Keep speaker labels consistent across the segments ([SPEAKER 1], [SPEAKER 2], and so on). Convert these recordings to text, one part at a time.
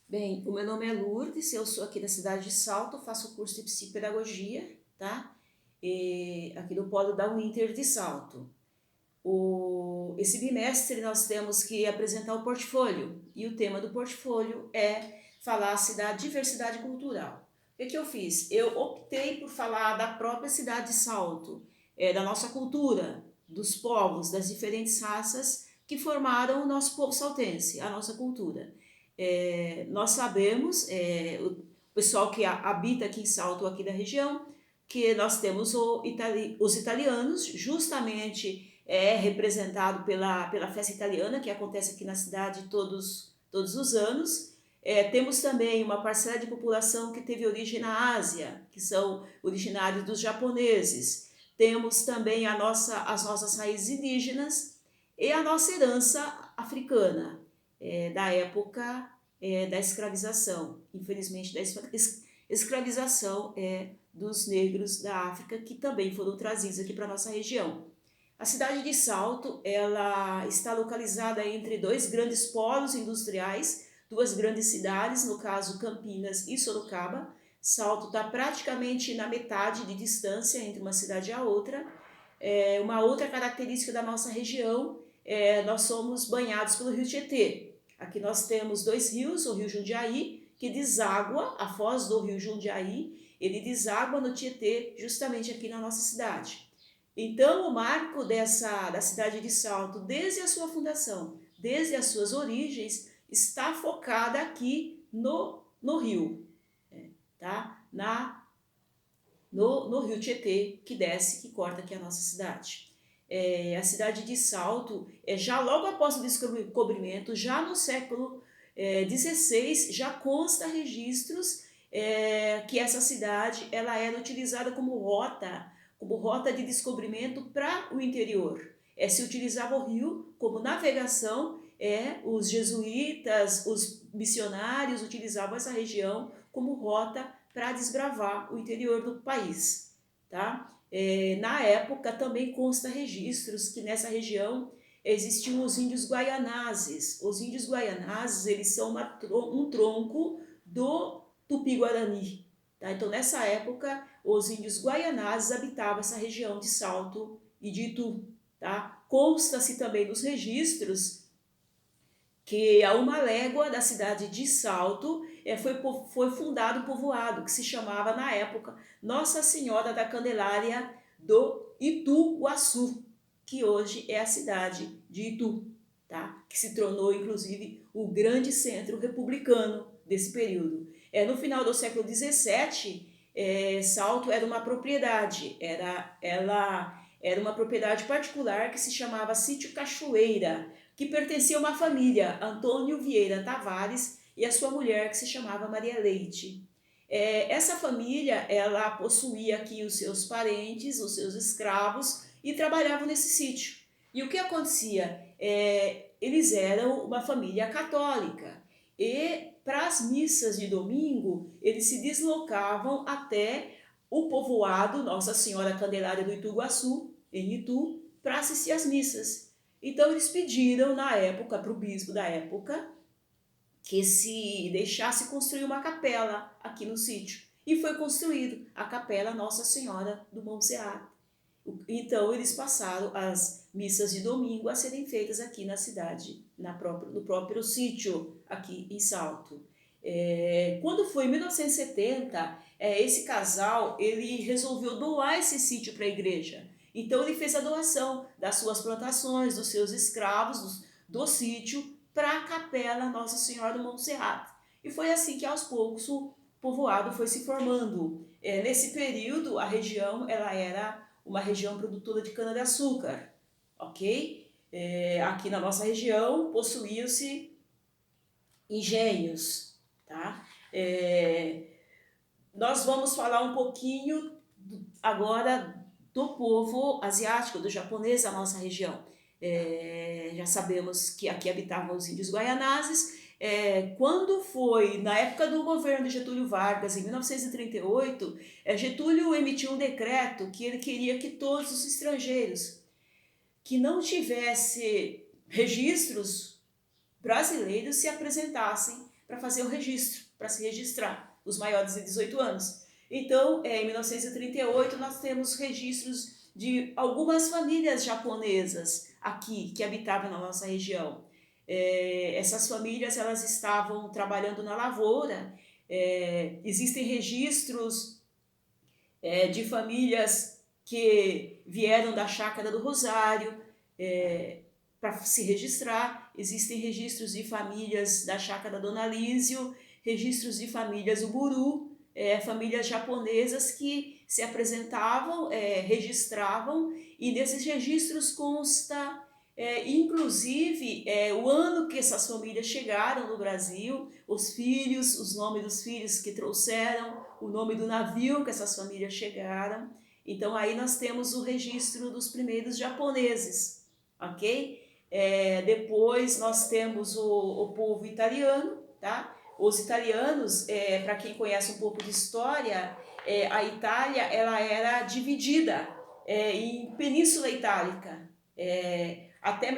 [SPEAKER 1] Bem, o meu nome é Lourdes, eu sou aqui da cidade de Salto, faço o curso de psicopedagogia, tá? Aqui no polo da Uninter de Salto. Esse bimestre nós temos que apresentar o portfólio, e o tema do portfólio é falar-se da diversidade cultural. O que eu fiz? Eu optei por falar da própria cidade de Salto, da nossa cultura, dos povos, das diferentes raças que formaram o nosso povo saltense, a nossa cultura. Nós sabemos, o pessoal que habita aqui em Salto, aqui da região, que nós temos os italianos, justamente representado pela festa italiana, que acontece aqui na cidade todos os anos. Temos também uma parcela de população que teve origem na Ásia, que são originários dos japoneses. Temos também as nossas raízes indígenas e a nossa herança africana, da época da escravização, infelizmente da escravização dos negros da África, que também foram trazidos aqui para a nossa região. A cidade de Salto, ela está localizada entre dois grandes polos industriais, duas grandes cidades, no caso Campinas e Sorocaba. Salto está praticamente na metade de distância entre uma cidade e a outra. Uma outra característica da nossa região nós somos banhados pelo rio Tietê. Aqui nós temos dois rios, o rio Jundiaí, que deságua, a foz do rio Jundiaí, ele deságua no Tietê, justamente aqui na nossa cidade. Então, o marco da cidade de Salto, desde a sua fundação, desde as suas origens, está focada aqui no rio, tá? No rio Tietê, que desce, que corta aqui a nossa cidade. A cidade de Salto, já logo após o descobrimento, já no século XVI, já consta registros que essa cidade ela era utilizada como rota de descobrimento para o interior. Se utilizava o rio como navegação, os jesuítas, os missionários utilizavam essa região como rota para desbravar o interior do país, tá? Na época também consta registros que nessa região existiam os índios guaianazes. Os índios guaianazes, eles são um tronco do Tupi-Guarani, tá? Então nessa época os índios guaianazes habitavam essa região de Salto e de Itu, tá? Consta-se também nos registros que a uma légua da cidade de Salto foi fundado um povoado que se chamava na época Nossa Senhora da Candelária do Ituguaçu, que hoje é a cidade de Itu, tá? Que se tornou inclusive o grande centro republicano desse período. No final do século XVII, Salto era uma propriedade, ela era uma propriedade particular que se chamava Sítio Cachoeira, que pertencia a uma família, Antônio Vieira Tavares e a sua mulher, que se chamava Maria Leite. Essa família, ela possuía aqui os seus parentes, os seus escravos, e trabalhavam nesse sítio. E o que acontecia? Eles eram uma família católica, e para as missas de domingo, eles se deslocavam até o povoado Nossa Senhora Candelária do Ituguaçu, em Itu, para assistir às missas. Então eles pediram na época para o bispo da época que se deixasse construir uma capela aqui no sítio. E foi construído a capela Nossa Senhora do Monserrat. Então eles passaram as missas de domingo a serem feitas aqui na cidade, no próprio sítio aqui em Salto. Quando foi em 1970, esse casal ele resolveu doar esse sítio para a igreja. Então ele fez a doação das suas plantações, dos seus escravos, do sítio, para a capela Nossa Senhora do Monserrat. E foi assim que aos poucos o povoado foi se formando. Nesse período, a região ela era uma região produtora de cana-de-açúcar, ok? Aqui na nossa região possuíam-se engenhos, tá? Nós vamos falar um pouquinho agora do povo asiático, do japonês da nossa região. Já sabemos que aqui habitavam os índios guaianazes. Quando foi, na época do governo de Getúlio Vargas, em 1938, Getúlio emitiu um decreto que ele queria que todos os estrangeiros que não tivessem registros brasileiros se apresentassem para fazer o registro, para se registrar, os maiores de 18 anos. Então, em 1938, nós temos registros de algumas famílias japonesas aqui, que habitavam na nossa região. Essas famílias, elas estavam trabalhando na lavoura. Existem registros de famílias que vieram da Chácara do Rosário para se registrar. Existem registros de famílias da Chácara Dona Lísio, registros de famílias Uburu, famílias japonesas que se apresentavam, registravam, e nesses registros consta, inclusive, o ano que essas famílias chegaram no Brasil, os filhos, os nomes dos filhos que trouxeram, o nome do navio que essas famílias chegaram. Então aí nós temos o registro dos primeiros japoneses, ok? Depois nós temos o povo italiano, tá? Os italianos, para quem conhece um pouco de história, a Itália ela era dividida em Península Itálica. Até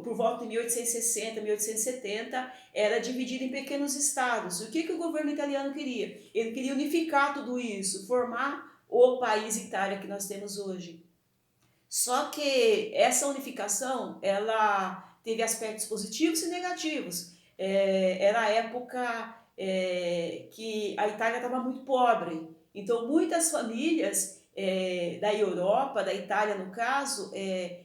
[SPEAKER 1] por volta de 1860, 1870, era dividida em pequenos estados. O que o governo italiano queria? Ele queria unificar tudo isso, formar o país Itália que nós temos hoje. Só que essa unificação, ela teve aspectos positivos e negativos. Era a época que a Itália estava muito pobre, então muitas famílias da Europa, da Itália no caso,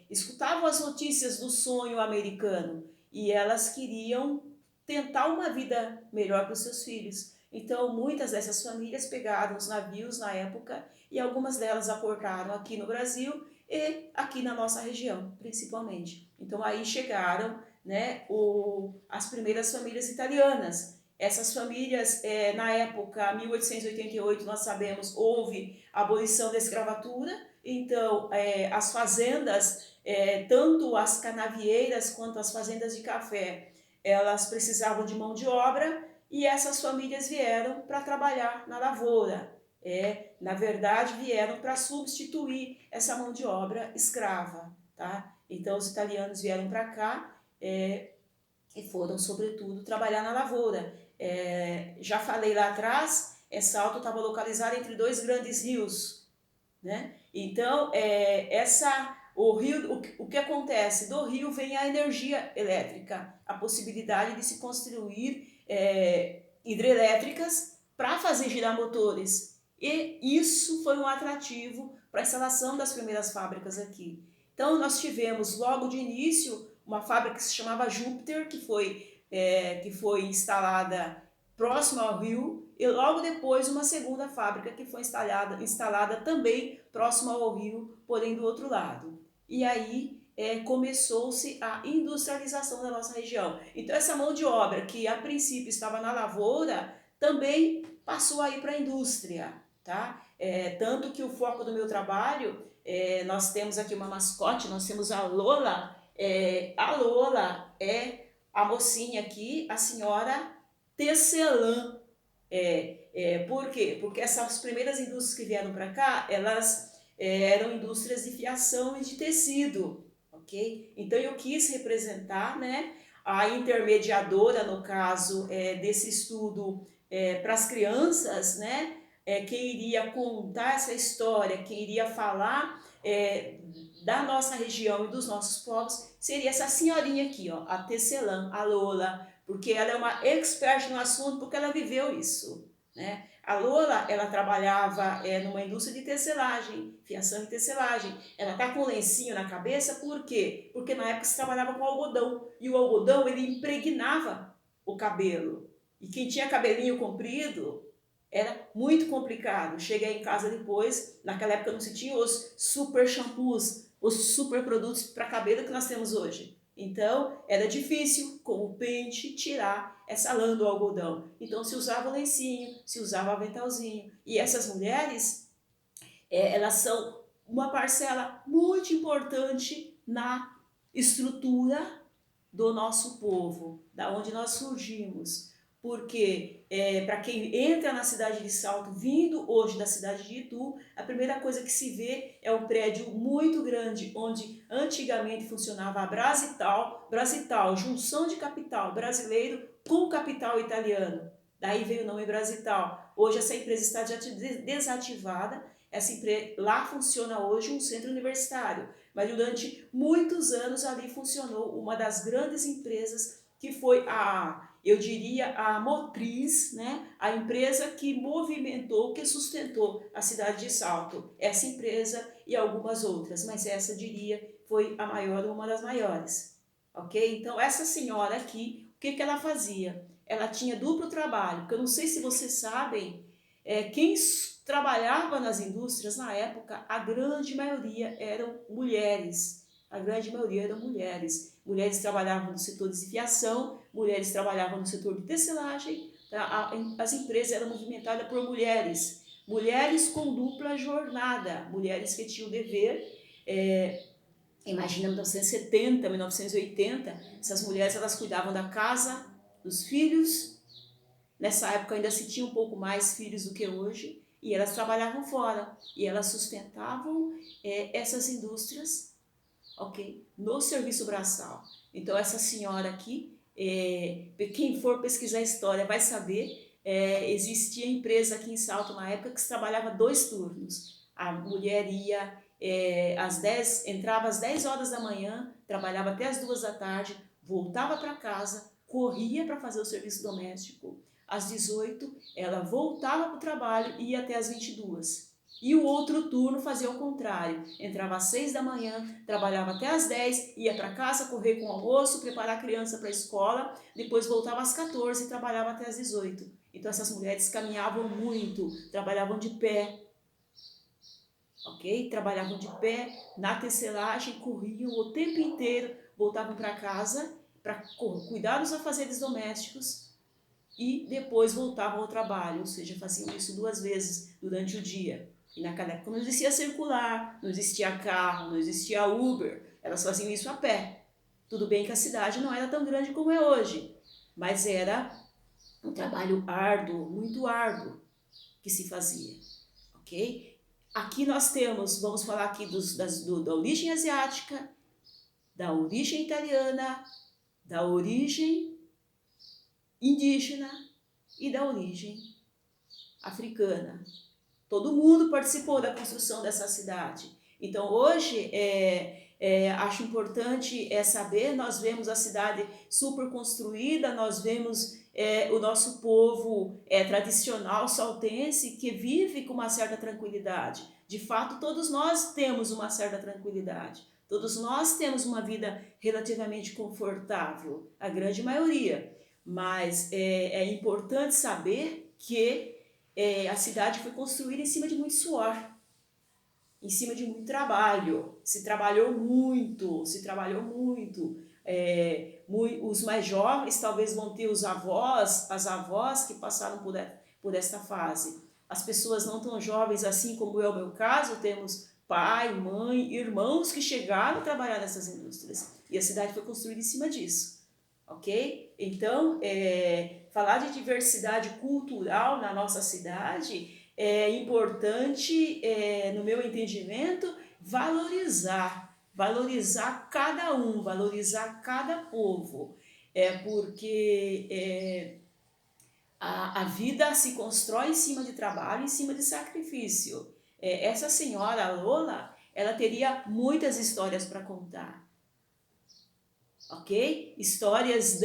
[SPEAKER 1] escutavam as notícias do sonho americano e elas queriam tentar uma vida melhor para os seus filhos. Então muitas dessas famílias pegaram os navios na época e algumas delas aportaram aqui no Brasil e aqui na nossa região, principalmente. Então aí chegaram, né, as primeiras famílias italianas. Essas famílias, na época, 1888, nós sabemos, houve a abolição da escravatura, então as fazendas, tanto as canavieiras quanto as fazendas de café, elas precisavam de mão de obra e essas famílias vieram para trabalhar na lavoura. Na verdade, vieram para substituir essa mão de obra escrava, tá? Então, os italianos vieram para cá e foram, sobretudo, trabalhar na lavoura. Já falei lá atrás, Salto estava localizado entre dois grandes rios, né? Então, o que acontece? Do rio vem a energia elétrica, a possibilidade de se construir hidrelétricas para fazer girar motores. E isso foi um atrativo para a instalação das primeiras fábricas aqui. Então, nós tivemos logo de início uma fábrica que se chamava Júpiter, que foi instalada próximo ao rio, e logo depois uma segunda fábrica que foi instalada também próximo ao rio, porém do outro lado. E aí começou-se a industrialização da nossa região. Então, essa mão de obra que a princípio estava na lavoura também passou aí para a indústria, tá? Tanto que o foco do meu trabalho, nós temos aqui uma mascote, nós temos a Lola. A Lola é a mocinha aqui, a senhora Tecelã. Por quê? Porque essas primeiras indústrias que vieram para cá, elas eram indústrias de fiação e de tecido, ok? Então eu quis representar, né, a intermediadora, no caso desse estudo para as crianças, né, quem iria contar essa história, quem iria falar da nossa região e dos nossos povos, seria essa senhorinha aqui, ó, a Tecelã, a Lola, porque ela é uma expert no assunto, porque ela viveu isso, né? A Lola, ela trabalhava numa indústria de tecelagem, fiação e tecelagem. Ela tá com um lencinho na cabeça, por quê? Porque na época se trabalhava com algodão, e o algodão, ele impregnava o cabelo. E quem tinha cabelinho comprido, era muito complicado. Cheguei em casa depois, naquela época não se tinha os super shampoos, os super produtos para cabelo que nós temos hoje. Então, era difícil, com o pente, tirar essa lã do algodão. Então, se usava o lencinho, se usava o aventalzinho. E essas mulheres, elas são uma parcela muito importante na estrutura do nosso povo, da onde nós surgimos. Porque, para quem entra na cidade de Salto, vindo hoje da cidade de Itu, a primeira coisa que se vê é um prédio muito grande, onde antigamente funcionava a Brasital, junção de capital brasileiro com capital italiano. Daí veio o nome Brasital. Hoje essa empresa está desativada. Essa empresa, lá funciona hoje um centro universitário, mas durante muitos anos ali funcionou uma das grandes empresas que foi eu diria, a motriz, né? A empresa que movimentou, que sustentou a cidade de Salto. Essa empresa e algumas outras, mas essa, diria, foi a maior, uma das maiores. Ok? Então, essa senhora aqui, o que, que ela fazia? Ela tinha duplo trabalho, porque eu não sei se vocês sabem, quem trabalhava nas indústrias na época, a grande maioria eram mulheres. A grande maioria eram mulheres. Mulheres trabalhavam no setor de fiação, mulheres trabalhavam no setor de tecelagem. Tá? As empresas eram movimentadas por mulheres. Mulheres com dupla jornada, mulheres que tinham o dever. Imagina 1970, 1980, essas mulheres elas cuidavam da casa, dos filhos. Nessa época ainda se tinha um pouco mais filhos do que hoje, e elas trabalhavam fora, e elas sustentavam essas indústrias, ok? No serviço braçal. Então essa senhora aqui, quem for pesquisar a história vai saber, existia empresa aqui em Salto na época que se trabalhava 2 turnos. A mulher ia às 10, entrava às 10 horas da manhã, trabalhava até às 2 da tarde, voltava para casa, corria para fazer o serviço doméstico. Às 18, ela voltava para o trabalho e ia até às 22. E o outro turno fazia o contrário. Entrava às 6 da manhã, trabalhava até às 10, ia para casa, correr com o almoço, preparar a criança para a escola, depois voltava às 14 e trabalhava até às 18. Então essas mulheres caminhavam muito, trabalhavam de pé, ok? Trabalhavam de pé, na tecelagem, corriam o tempo inteiro, voltavam para casa para cuidar dos afazeres domésticos e depois voltavam ao trabalho, ou seja, faziam isso 2 vezes durante o dia. E naquela época não existia circular, não existia carro, não existia Uber, elas faziam isso a pé. Tudo bem que a cidade não era tão grande como é hoje, mas era um trabalho árduo, muito árduo que se fazia, ok? Aqui nós temos, vamos falar aqui da origem asiática, da origem italiana, da origem indígena e da origem africana. Todo mundo participou da construção dessa cidade. Então hoje acho importante saber, nós vemos a cidade super construída, nós vemos o nosso povo tradicional saltense que vive com uma certa tranquilidade. De fato, todos nós temos uma certa tranquilidade. Todos nós temos uma vida relativamente confortável, a grande maioria. Mas é importante saber que a cidade foi construída em cima de muito suor, em cima de muito trabalho. Se trabalhou muito. Os mais jovens talvez vão ter as avós que passaram por esta fase. As pessoas não tão jovens, assim como é o meu caso, temos pai, mãe, irmãos que chegaram a trabalhar nessas indústrias. E a cidade foi construída em cima disso. Ok? Então, falar de diversidade cultural na nossa cidade é importante, no meu entendimento, valorizar cada um, valorizar cada povo, porque a vida se constrói em cima de trabalho, em cima de sacrifício. Essa senhora Lola, ela teria muitas histórias para contar. Ok? Histórias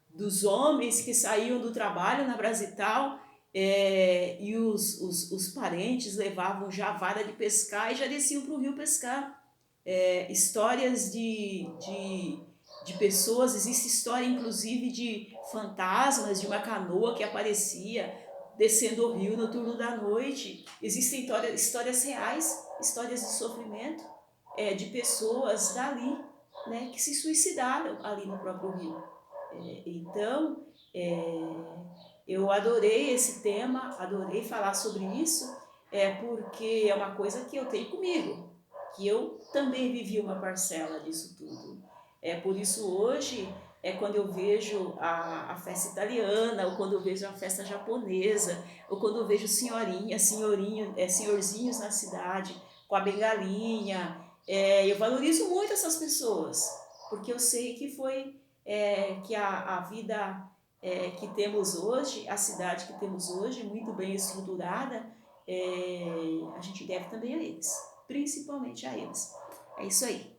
[SPEAKER 1] dos homens que saíam do trabalho na Brasital e os parentes levavam já a vara de pescar e já desciam para o rio pescar. Histórias de pessoas, existe história inclusive de fantasmas, de uma canoa que aparecia descendo o rio no turno da noite. Existem histórias reais, histórias de sofrimento de pessoas dali, né, que se suicidaram ali no próprio rio. Então, eu adorei esse tema, adorei falar sobre isso, porque é uma coisa que eu tenho comigo, que eu também vivi uma parcela disso tudo. Por isso hoje, quando eu vejo a festa italiana, ou quando eu vejo a festa japonesa, ou quando eu vejo senhorzinhos na cidade com a bengalinha, eu valorizo muito essas pessoas, porque eu sei que foi que a vida que temos hoje, a cidade que temos hoje, muito bem estruturada, a gente deve também a eles, principalmente a eles. É isso aí.